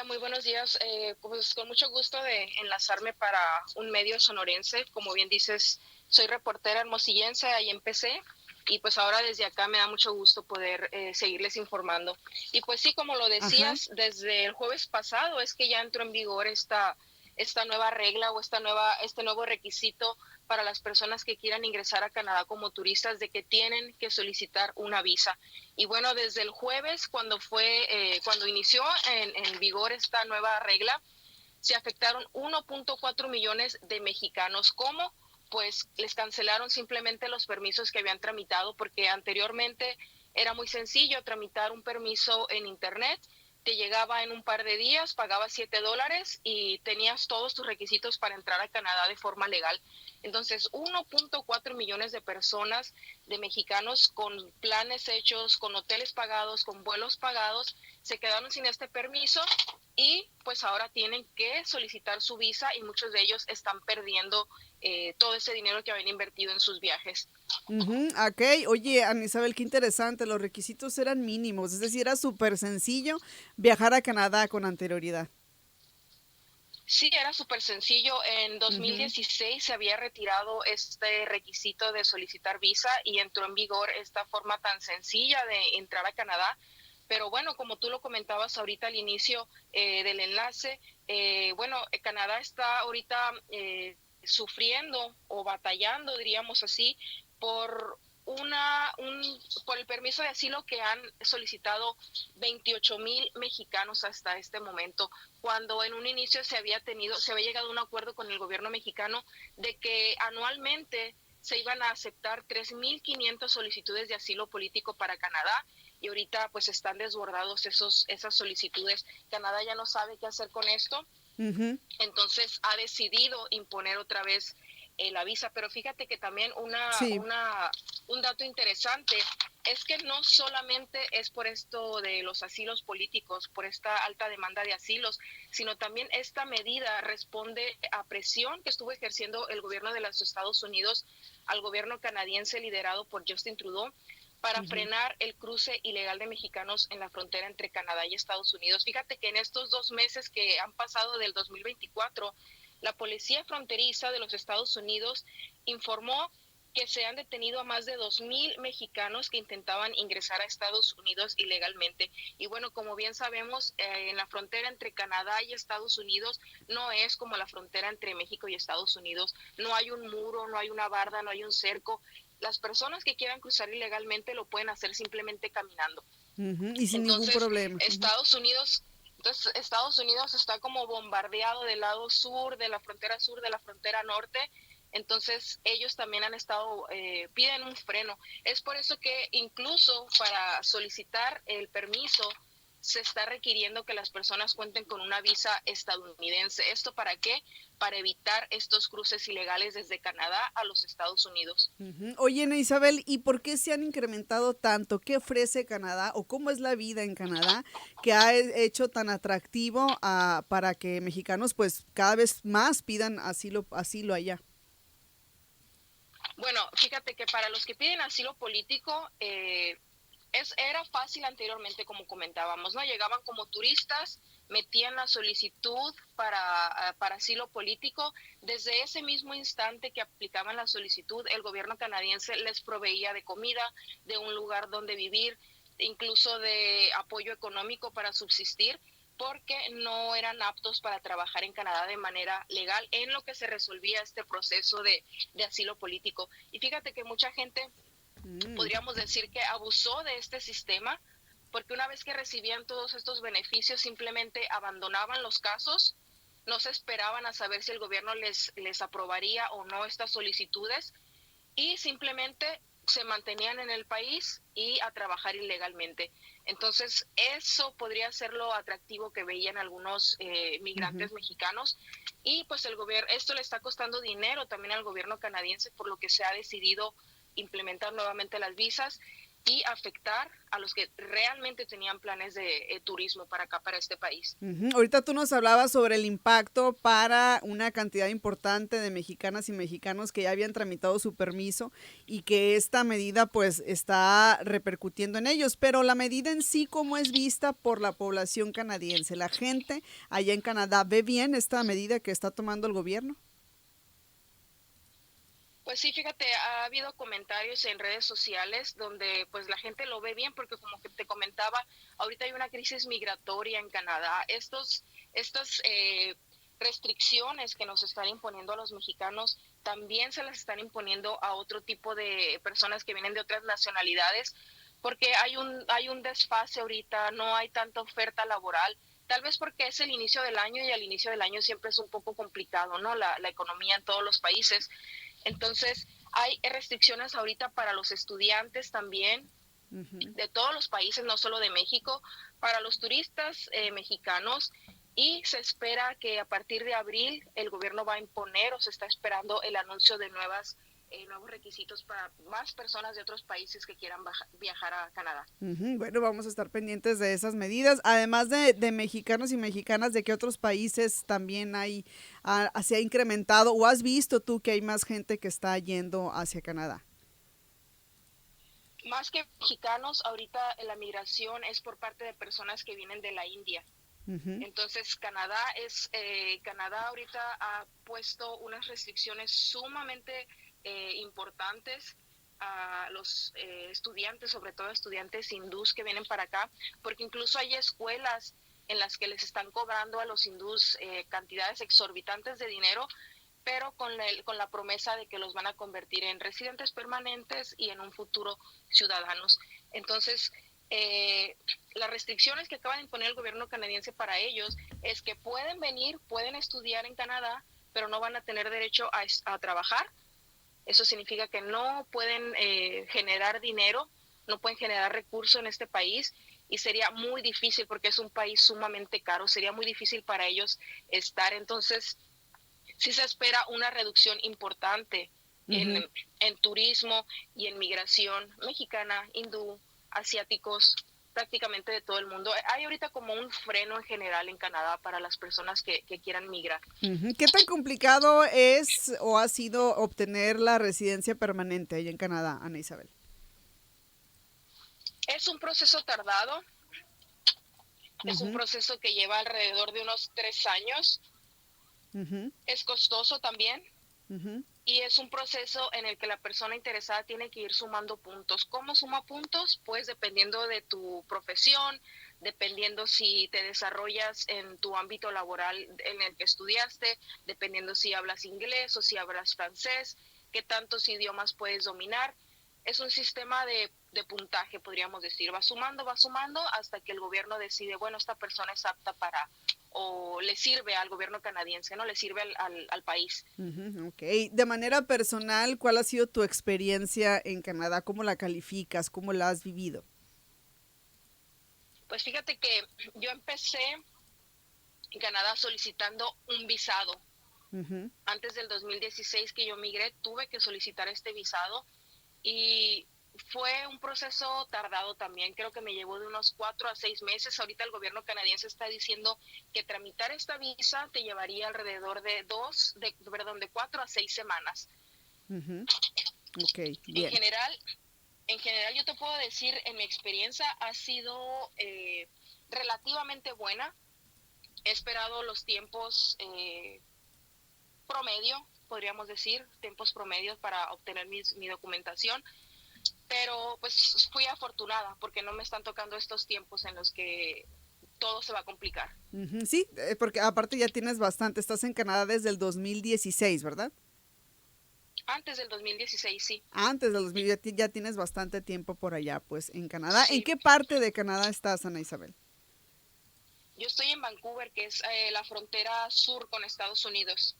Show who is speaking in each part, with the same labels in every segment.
Speaker 1: muy buenos días. Pues con mucho gusto de enlazarme para un medio sonorense. Como bien dices, soy reportera hermosillense, ahí empecé. Y pues ahora desde acá me da mucho gusto poder seguirles informando. Y pues sí, como lo
Speaker 2: Ajá.
Speaker 1: decías, desde el jueves pasado es que ya entró en vigor esta nueva regla o este nuevo requisito para las personas que quieran ingresar a Canadá como turistas de que tienen que solicitar una visa. Y bueno, desde el jueves, cuando inició en vigor esta nueva regla, se afectaron 1.4 millones de mexicanos. ¿Cómo? Pues les cancelaron simplemente los permisos que habían tramitado, porque anteriormente era muy sencillo tramitar un permiso en internet, te llegaba en un par de días, pagabas $7 y tenías todos tus requisitos para entrar a Canadá de forma legal. Entonces, 1.4 millones de personas, de mexicanos con planes hechos, con hoteles pagados, con vuelos pagados, se quedaron sin este permiso y pues ahora tienen que solicitar su visa y muchos de ellos están perdiendo todo ese dinero que habían invertido en sus viajes.
Speaker 2: Ujú, okey. Oye, Ana Isabel, qué interesante, los requisitos eran mínimos, es decir, era súper sencillo viajar a Canadá con anterioridad.
Speaker 1: Sí, era súper sencillo. En
Speaker 2: Ujú.
Speaker 1: 2016 se había retirado este requisito de solicitar visa y entró en vigor esta forma tan sencilla de entrar a Canadá. Pero bueno, como tú lo comentabas ahorita al inicio del enlace, bueno, Canadá está ahorita sufriendo o batallando, diríamos así, por por el permiso de asilo que han solicitado 28,000 mexicanos hasta este momento, cuando en un inicio se había llegado a un acuerdo con el gobierno mexicano de que anualmente se iban a aceptar 3,500 solicitudes de asilo político para Canadá, y ahorita pues están desbordados esas solicitudes. Canadá ya no sabe qué hacer con esto,
Speaker 2: Ujú.
Speaker 1: entonces ha decidido imponer otra vez la visa. Pero fíjate que también
Speaker 2: Sí.
Speaker 1: un dato interesante es que no solamente es por esto de los asilos políticos, por esta alta demanda de asilos, sino también esta medida responde a presión que estuvo ejerciendo el gobierno de los Estados Unidos al gobierno canadiense liderado por Justin Trudeau para
Speaker 2: Ujú.
Speaker 1: frenar el cruce ilegal de mexicanos en la frontera entre Canadá y Estados Unidos. Fíjate que en estos 2 meses que han pasado del 2024, la policía fronteriza de los Estados Unidos informó que se han detenido a más de 2,000 mexicanos que intentaban ingresar a Estados Unidos ilegalmente. Y bueno, como bien sabemos, en la frontera entre Canadá y Estados Unidos no es como la frontera entre México y Estados Unidos. No hay un muro, no hay una barda, no hay un cerco. Las personas que quieran cruzar ilegalmente lo pueden hacer simplemente caminando.
Speaker 2: Ujú, y sin ningún
Speaker 1: Entonces,
Speaker 2: problema. Ujú.
Speaker 1: Estados Unidos está como bombardeado del lado sur, de la frontera sur, de la frontera norte. Entonces, ellos también piden un freno. Es por eso que incluso para solicitar el permiso se está requiriendo que las personas cuenten con una visa estadounidense. ¿Esto para qué? Para evitar estos cruces ilegales desde Canadá a los Estados Unidos.
Speaker 2: Ujú. Oye, Ana Isabel, ¿y por qué se han incrementado tanto? ¿Qué ofrece Canadá o cómo es la vida en Canadá que ha hecho tan atractivo para que mexicanos pues cada vez más pidan asilo allá?
Speaker 1: Bueno, fíjate que para los que piden asilo político, era fácil anteriormente, como comentábamos, ¿no? Llegaban como turistas, metían la solicitud para asilo político. Desde ese mismo instante que aplicaban la solicitud, el gobierno canadiense les proveía de comida, de un lugar donde vivir, incluso de apoyo económico para subsistir, porque no eran aptos para trabajar en Canadá de manera legal, en lo que se resolvía este proceso de asilo político. Y fíjate que mucha gente,
Speaker 2: Mm.
Speaker 1: podríamos decir, que abusó de este sistema, porque una vez que recibían todos estos beneficios simplemente abandonaban los casos, no se esperaban a saber si el gobierno les aprobaría o no estas solicitudes, y simplemente se mantenían en el país y a trabajar ilegalmente. Entonces, eso podría ser lo atractivo que veían algunos
Speaker 2: Ujú.
Speaker 1: migrantes mexicanos, y pues esto le está costando dinero también al gobierno canadiense, por lo que se ha decidido implementar nuevamente las visas. y afectar a los que realmente tenían planes de turismo para acá, para este país.
Speaker 2: Ahorita tú nos hablabas sobre el impacto para una cantidad importante de mexicanas y mexicanos que ya habían tramitado su permiso y que esta medida pues está repercutiendo en ellos, pero la medida en sí, ¿cómo es vista por la población canadiense? ¿La gente allá en Canadá ve bien esta medida que está tomando el gobierno?
Speaker 1: Pues sí, fíjate, ha habido comentarios en redes sociales donde pues la gente lo ve bien porque como que te comentaba, ahorita hay una crisis migratoria en Canadá. Estas restricciones que nos están imponiendo a los mexicanos también se las están imponiendo a otro tipo de personas que vienen de otras nacionalidades porque hay un desfase ahorita, no hay tanta oferta laboral. Tal vez porque es el inicio del año y al inicio del año siempre es un poco complicado, ¿no? La economía en todos los países. Entonces, hay restricciones ahorita para los estudiantes también de todos los países, no solo de México, para los turistas mexicanos y se espera que a partir de abril el gobierno va a imponer o se está esperando el anuncio de nuevos requisitos para más personas de otros países que quieran viajar a Canadá.
Speaker 2: Bueno, vamos a estar pendientes de esas medidas. Además de mexicanos y mexicanas, ¿de qué otros países también se ha incrementado o has visto tú que hay más gente que está yendo hacia Canadá?
Speaker 1: Más que mexicanos, ahorita la migración es por parte de personas que vienen de la India. Entonces Canadá ahorita ha puesto unas restricciones sumamente importantes a los estudiantes, sobre todo estudiantes hindús que vienen para acá, porque incluso hay escuelas en las que les están cobrando a los hindús cantidades exorbitantes de dinero, pero con la promesa de que los van a convertir en residentes permanentes y en un futuro ciudadanos. Entonces, las restricciones que acaba de imponer el gobierno canadiense para ellos es que pueden venir, pueden estudiar en Canadá, pero no van a tener derecho a trabajar. Eso significa que no pueden generar dinero, no pueden generar recursos en este país y sería muy difícil porque es un país sumamente caro, sería muy difícil para ellos estar. Entonces, sí se espera una reducción importante en turismo y en migración mexicana, hindú, asiáticos, prácticamente de todo el mundo. Hay ahorita como un freno en general en Canadá para las personas que quieran migrar.
Speaker 2: ¿Qué tan complicado es o ha sido obtener la residencia permanente allá en Canadá, Ana Isabel?
Speaker 1: Es un proceso tardado, es un proceso que lleva alrededor de unos 3 años. Es costoso también. Y es un proceso en el que la persona interesada tiene que ir sumando puntos. ¿Cómo suma puntos? Pues dependiendo de tu profesión, dependiendo si te desarrollas en tu ámbito laboral en el que estudiaste, dependiendo si hablas inglés o si hablas francés, qué tantos idiomas puedes dominar. Es un sistema de puntaje, podríamos decir. Va sumando hasta que el gobierno decide, bueno, esta persona es apta para, o le sirve al gobierno canadiense, ¿no? Le sirve al país.
Speaker 2: Ok. De manera personal, ¿cuál ha sido tu experiencia en Canadá? ¿Cómo la calificas? ¿Cómo la has vivido?
Speaker 1: Pues fíjate que yo empecé en Canadá solicitando un visado. Antes del 2016 que yo migré, tuve que solicitar este visado y fue un proceso tardado también, creo que me llevó de unos 4 a 6 meses. Ahorita el gobierno canadiense está diciendo que tramitar esta visa te llevaría alrededor de 4 a 6 semanas.
Speaker 2: Ok, bien.
Speaker 1: En general yo te puedo decir, en mi experiencia ha sido relativamente buena. He esperado los tiempos promedio, podríamos decir, tiempos promedios para obtener mi documentación, pero pues fui afortunada porque no me están tocando estos tiempos en los que todo se va a complicar.
Speaker 2: Sí, porque aparte ya tienes bastante, estás en Canadá desde el 2016, ¿verdad?
Speaker 1: Antes del 2016, sí.
Speaker 2: Antes del 2000, ya tienes bastante tiempo por allá, pues en Canadá. ¿En
Speaker 1: Sí.
Speaker 2: qué parte de Canadá estás, Ana Isabel?
Speaker 1: Yo estoy en Vancouver, que es la frontera sur con Estados Unidos.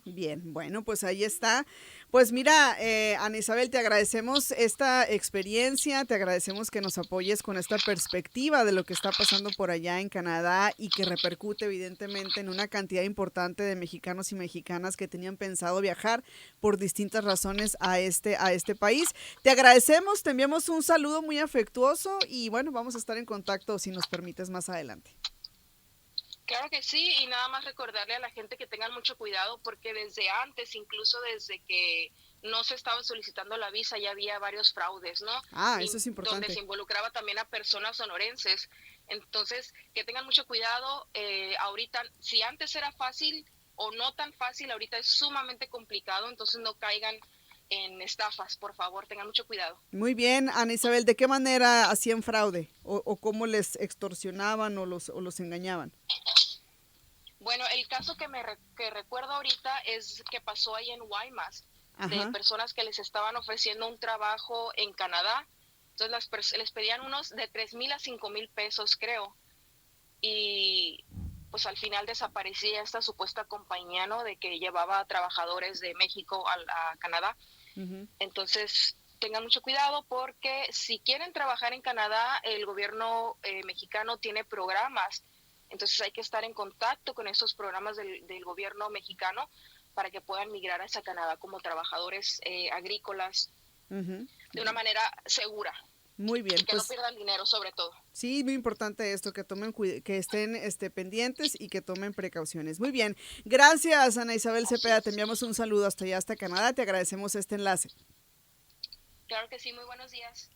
Speaker 2: Bien, bueno, pues ahí está. Pues mira, Ana Isabel, te agradecemos esta experiencia, te agradecemos que nos apoyes con esta perspectiva de lo que está pasando por allá en Canadá y que repercute evidentemente en una cantidad importante de mexicanos y mexicanas que tenían pensado viajar por distintas razones a este país. Te agradecemos, te enviamos un saludo muy afectuoso y bueno, vamos a estar en contacto si nos permites más adelante.
Speaker 1: Claro que sí, y nada más recordarle a la gente que tengan mucho cuidado porque desde antes, incluso desde que no se estaba solicitando la visa, ya había varios fraudes, ¿no?
Speaker 2: Ah, eso
Speaker 1: Y
Speaker 2: es
Speaker 1: donde se
Speaker 2: importante.
Speaker 1: involucraba también a personas sonorenses. Entonces, que tengan mucho cuidado. Ahorita, si antes era fácil o no tan fácil, ahorita es sumamente complicado, entonces no caigan en estafas, por favor, tengan mucho cuidado.
Speaker 2: Muy bien, Ana Isabel, ¿de qué manera hacían fraude? O cómo les extorsionaban o los engañaban?
Speaker 1: Bueno, el caso que recuerdo ahorita es que pasó ahí en Guaymas, de
Speaker 2: Ajá.
Speaker 1: personas que les estaban ofreciendo un trabajo en Canadá. Entonces les pedían unos de 3,000 a 5,000 pesos, creo. Y pues al final desaparecía esta supuesta compañía, ¿no? De que llevaba a trabajadores de México a Canadá.
Speaker 2: Ujú.
Speaker 1: Entonces tengan mucho cuidado porque si quieren trabajar en Canadá, el gobierno mexicano tiene programas. Entonces hay que estar en contacto con esos programas del gobierno mexicano para que puedan migrar hacia Canadá como trabajadores agrícolas
Speaker 2: Ujú.
Speaker 1: de una manera segura
Speaker 2: Muy
Speaker 1: y
Speaker 2: bien,
Speaker 1: que no
Speaker 2: pues
Speaker 1: pierdan dinero sobre todo.
Speaker 2: sí, muy importante esto, que que estén pendientes y que tomen precauciones. Muy bien, gracias Ana Isabel
Speaker 1: Así
Speaker 2: Cepeda, te
Speaker 1: es.
Speaker 2: enviamos un saludo hasta allá, hasta Canadá, te agradecemos este enlace.
Speaker 1: Claro que sí, muy buenos días.
Speaker 2: Gracias.